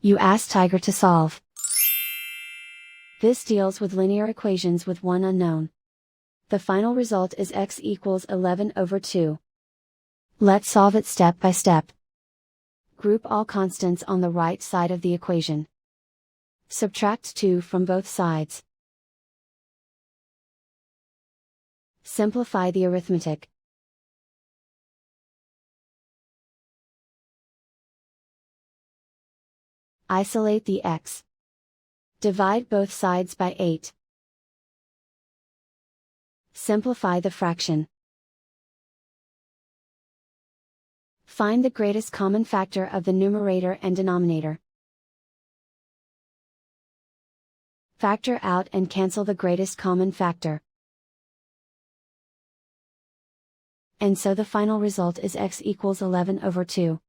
You ask Tiger to solve. This deals with linear equations with one unknown. The final result is x equals 11/2. Let's solve it step by step. Group all constants on the right side of the equation. Subtract 2 from both sides. Simplify the arithmetic. Isolate the x. Divide both sides by 8. Simplify the fraction. Find the greatest common factor of the numerator and denominator. Factor out and cancel the greatest common factor. And so the final result is x equals 11/2.